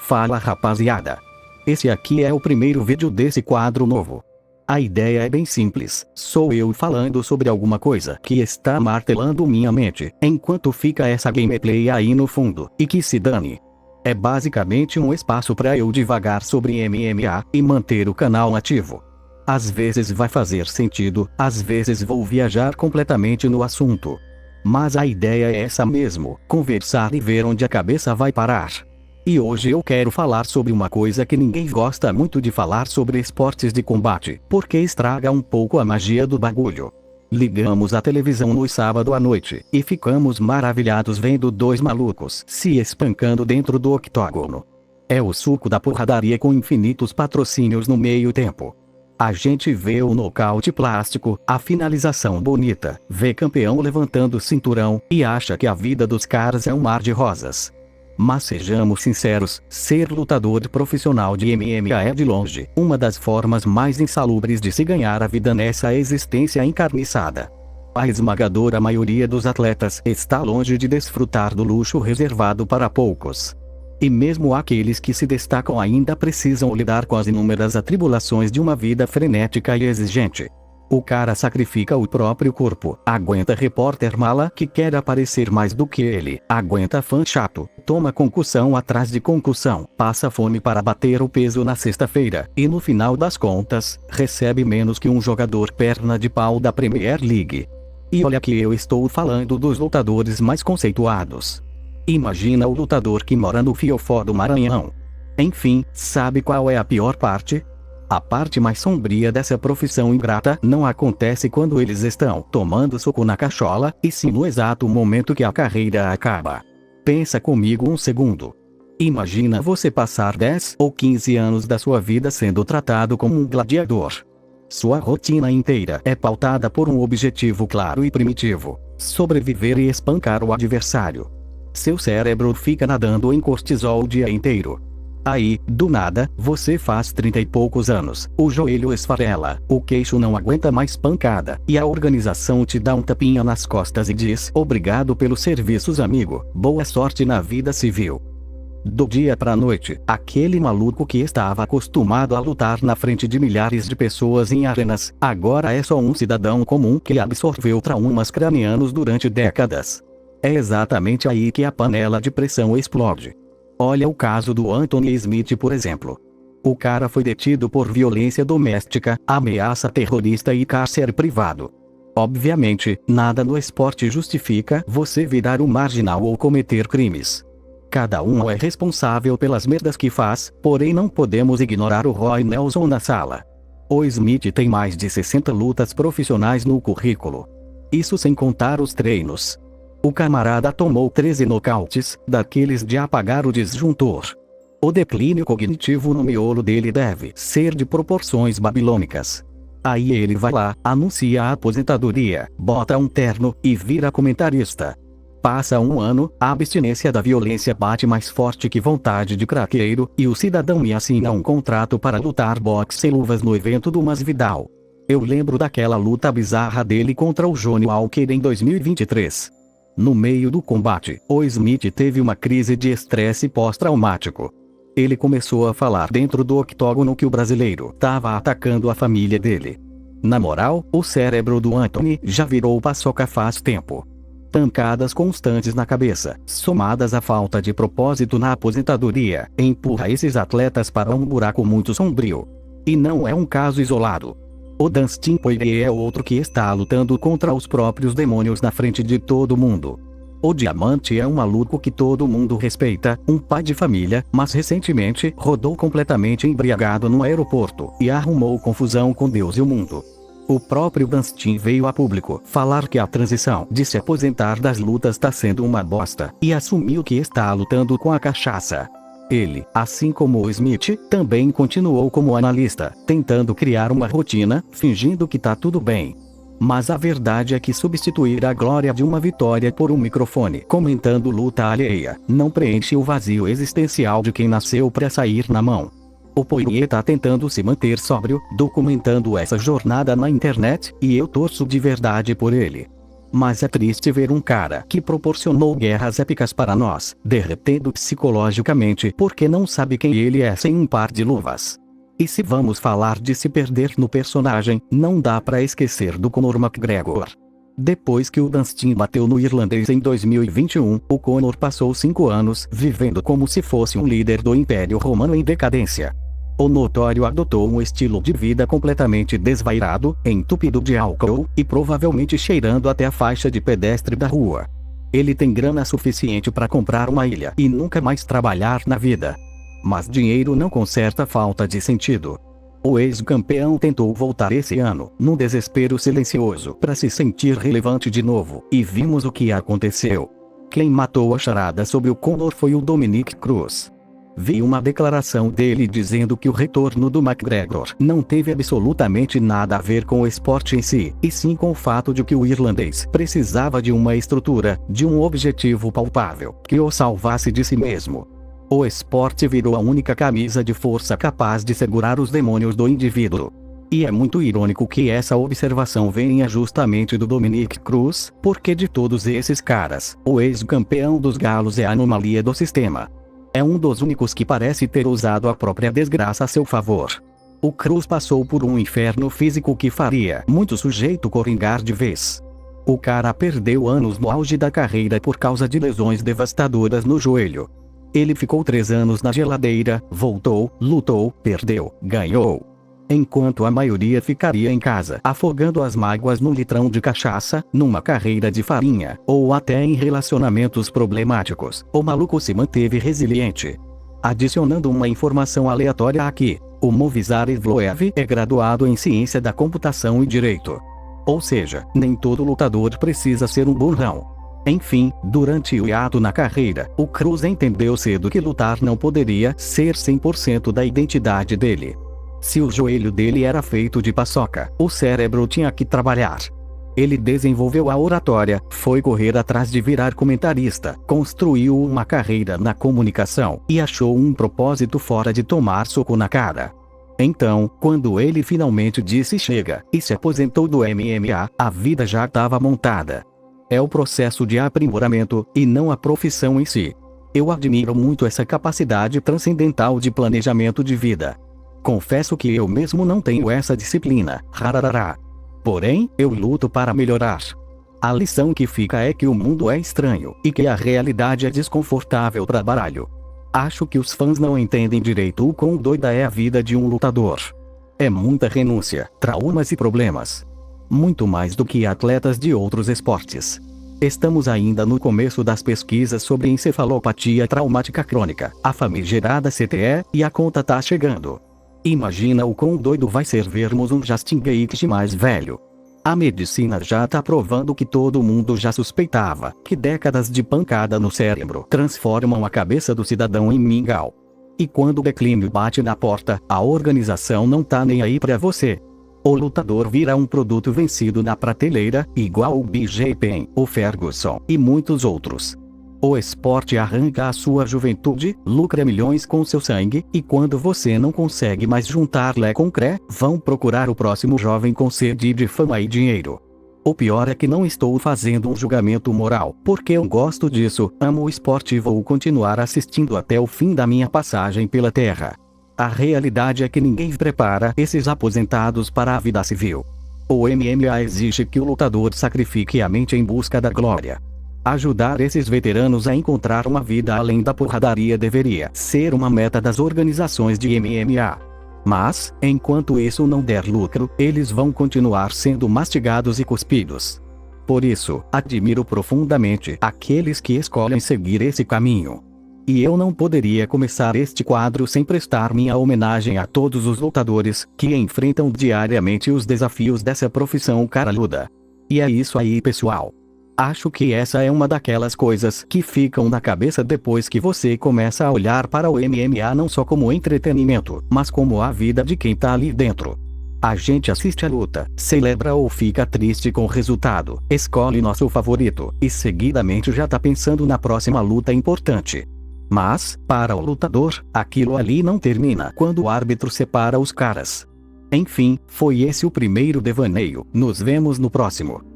Fala rapaziada. Esse aqui é o primeiro vídeo desse quadro novo. A ideia é bem simples, sou eu falando sobre alguma coisa que está martelando minha mente, enquanto fica essa gameplay aí no fundo, e que se dane. É basicamente um espaço para eu divagar sobre MMA e manter o canal ativo. Às vezes vai fazer sentido, às vezes vou viajar completamente no assunto. Mas a ideia é essa mesmo, conversar e ver onde a cabeça vai parar. E hoje eu quero falar sobre uma coisa que ninguém gosta muito de falar sobre esportes de combate, porque estraga um pouco a magia do bagulho. Ligamos a televisão no sábado à noite, e ficamos maravilhados vendo dois malucos se espancando dentro do octógono. É o suco da porradaria com infinitos patrocínios no meio tempo. A gente vê o nocaute plástico, a finalização bonita, vê campeão levantando o cinturão, e acha que a vida dos caras é um mar de rosas. Mas sejamos sinceros, ser lutador profissional de MMA é de longe uma das formas mais insalubres de se ganhar a vida nessa existência encarniçada. A esmagadora maioria dos atletas está longe de desfrutar do luxo reservado para poucos. E mesmo aqueles que se destacam ainda precisam lidar com as inúmeras atribulações de uma vida frenética e exigente. O cara sacrifica o próprio corpo, aguenta repórter mala que quer aparecer mais do que ele, aguenta fã chato, toma concussão atrás de concussão, passa fome para bater o peso na sexta-feira, e no final das contas, recebe menos que um jogador perna de pau da Premier League. E olha que eu estou falando dos lutadores mais conceituados. Imagina o lutador que mora no fiofó do Maranhão. Enfim, sabe qual é a pior parte? A parte mais sombria dessa profissão ingrata não acontece quando eles estão tomando soco na cachola, e sim no exato momento que a carreira acaba. Pensa comigo um segundo. Imagina você passar 10 ou 15 anos da sua vida sendo tratado como um gladiador. Sua rotina inteira é pautada por um objetivo claro e primitivo: sobreviver e espancar o adversário. Seu cérebro fica nadando em cortisol o dia inteiro. Aí, do nada, você faz 30 e poucos anos, o joelho esfarela, o queixo não aguenta mais pancada, e a organização te dá um tapinha nas costas e diz: obrigado pelos serviços, amigo, boa sorte na vida civil. Do dia pra noite, aquele maluco que estava acostumado a lutar na frente de milhares de pessoas em arenas, agora é só um cidadão comum que absorveu traumas cranianos durante décadas. É exatamente aí que a panela de pressão explode. Olha o caso do Anthony Smith, por exemplo. O cara foi detido por violência doméstica, ameaça terrorista e cárcere privado. Obviamente, nada no esporte justifica você virar um marginal ou cometer crimes. Cada um é responsável pelas merdas que faz, porém não podemos ignorar o Roy Nelson na sala. O Smith tem mais de 60 lutas profissionais no currículo. Isso sem contar os treinos. O camarada tomou 13 nocautes, daqueles de apagar o disjuntor. O declínio cognitivo no miolo dele deve ser de proporções babilônicas. Aí ele vai lá, anuncia a aposentadoria, bota um terno, e vira comentarista. Passa um ano, a abstinência da violência bate mais forte que vontade de craqueiro, e o cidadão me assina um contrato para lutar boxe sem luvas no evento do Masvidal. Eu lembro daquela luta bizarra dele contra o Johnny Walker em 2023. No meio do combate, o Smith teve uma crise de estresse pós-traumático. Ele começou a falar dentro do octógono que o brasileiro estava atacando a família dele. Na moral, o cérebro do Anthony já virou paçoca faz tempo. Pancadas constantes na cabeça, somadas à falta de propósito na aposentadoria, empurra esses atletas para um buraco muito sombrio. E não é um caso isolado. O Dustin Poirier é outro que está lutando contra os próprios demônios na frente de todo mundo. O Diamante é um maluco que todo mundo respeita, um pai de família, mas recentemente rodou completamente embriagado no aeroporto e arrumou confusão com Deus e o mundo. O próprio Dustin veio a público falar que a transição de se aposentar das lutas está sendo uma bosta, e assumiu que está lutando com a cachaça. Ele, assim como o Smith, também continuou como analista, tentando criar uma rotina, fingindo que tá tudo bem. Mas a verdade é que substituir a glória de uma vitória por um microfone comentando luta alheia, não preenche o vazio existencial de quem nasceu pra sair na mão. O Poirier tá tentando se manter sóbrio, documentando essa jornada na internet, e eu torço de verdade por ele. Mas é triste ver um cara que proporcionou guerras épicas para nós, derretendo psicologicamente porque não sabe quem ele é sem um par de luvas. E se vamos falar de se perder no personagem, não dá pra esquecer do Conor McGregor. Depois que o Dustin bateu no irlandês em 2021, o Conor passou 5 anos vivendo como se fosse um líder do Império Romano em decadência. O notório adotou um estilo de vida completamente desvairado, entupido de álcool, e provavelmente cheirando até a faixa de pedestre da rua. Ele tem grana suficiente para comprar uma ilha e nunca mais trabalhar na vida. Mas dinheiro não conserta a falta de sentido. O ex-campeão tentou voltar esse ano, num desespero silencioso, para se sentir relevante de novo, e vimos o que aconteceu. Quem matou a charada sobre o Conor foi o Dominick Cruz. Vi uma declaração dele dizendo que o retorno do McGregor não teve absolutamente nada a ver com o esporte em si, e sim com o fato de que o irlandês precisava de uma estrutura, de um objetivo palpável, que o salvasse de si mesmo. O esporte virou a única camisa de força capaz de segurar os demônios do indivíduo. E é muito irônico que essa observação venha justamente do Dominick Cruz, porque de todos esses caras, o ex-campeão dos galos é a anomalia do sistema. É um dos únicos que parece ter usado a própria desgraça a seu favor. O Cruz passou por um inferno físico que faria muito sujeito coringar de vez. O cara perdeu anos no auge da carreira por causa de lesões devastadoras no joelho. Ele ficou 3 anos na geladeira, voltou, lutou, perdeu, ganhou. Enquanto a maioria ficaria em casa afogando as mágoas num litrão de cachaça, numa carreira de farinha, ou até em relacionamentos problemáticos, o maluco se manteve resiliente. Adicionando uma informação aleatória aqui, o Movizar Evloev é graduado em Ciência da Computação e Direito. Ou seja, nem todo lutador precisa ser um burrão. Enfim, durante o hiato na carreira, o Cruz entendeu cedo que lutar não poderia ser 100% da identidade dele. Se o joelho dele era feito de paçoca, o cérebro tinha que trabalhar. Ele desenvolveu a oratória, foi correr atrás de virar comentarista, construiu uma carreira na comunicação e achou um propósito fora de tomar soco na cara. Então, quando ele finalmente disse chega, e se aposentou do MMA, a vida já estava montada. É o processo de aprimoramento, e não a profissão em si. Eu admiro muito essa capacidade transcendental de planejamento de vida. Confesso que eu mesmo não tenho essa disciplina, rararará. Porém, eu luto para melhorar. A lição que fica é que o mundo é estranho, e que a realidade é desconfortável para baralho. Acho que os fãs não entendem direito o quão doida é a vida de um lutador. É muita renúncia, traumas e problemas. Muito mais do que atletas de outros esportes. Estamos ainda no começo das pesquisas sobre encefalopatia traumática crônica, a famigerada CTE, e a conta tá chegando. Imagina o quão doido vai ser vermos um Justin Gaethje mais velho. A medicina já tá provando que todo mundo já suspeitava, que décadas de pancada no cérebro transformam a cabeça do cidadão em mingau. E quando o declínio bate na porta, a organização não tá nem aí pra você. O lutador vira um produto vencido na prateleira, igual o BJ Penn, o Ferguson e muitos outros. O esporte arranca a sua juventude, lucra milhões com seu sangue, e quando você não consegue mais juntar lé com cré, vão procurar o próximo jovem com sede de fama e dinheiro. O pior é que não estou fazendo um julgamento moral, porque eu gosto disso, amo o esporte e vou continuar assistindo até o fim da minha passagem pela Terra. A realidade é que ninguém prepara esses aposentados para a vida civil. O MMA exige que o lutador sacrifique a mente em busca da glória. Ajudar esses veteranos a encontrar uma vida além da porradaria deveria ser uma meta das organizações de MMA. Mas, enquanto isso não der lucro, eles vão continuar sendo mastigados e cuspidos. Por isso, admiro profundamente aqueles que escolhem seguir esse caminho. E eu não poderia começar este quadro sem prestar minha homenagem a todos os lutadores que enfrentam diariamente os desafios dessa profissão caraluda. E é isso aí, pessoal. Acho que essa é uma daquelas coisas que ficam na cabeça depois que você começa a olhar para o MMA não só como entretenimento, mas como a vida de quem tá ali dentro. A gente assiste a luta, celebra ou fica triste com o resultado, escolhe nosso favorito, e seguidamente já tá pensando na próxima luta importante. Mas, para o lutador, aquilo ali não termina quando o árbitro separa os caras. Enfim, foi esse o primeiro devaneio, nos vemos no próximo.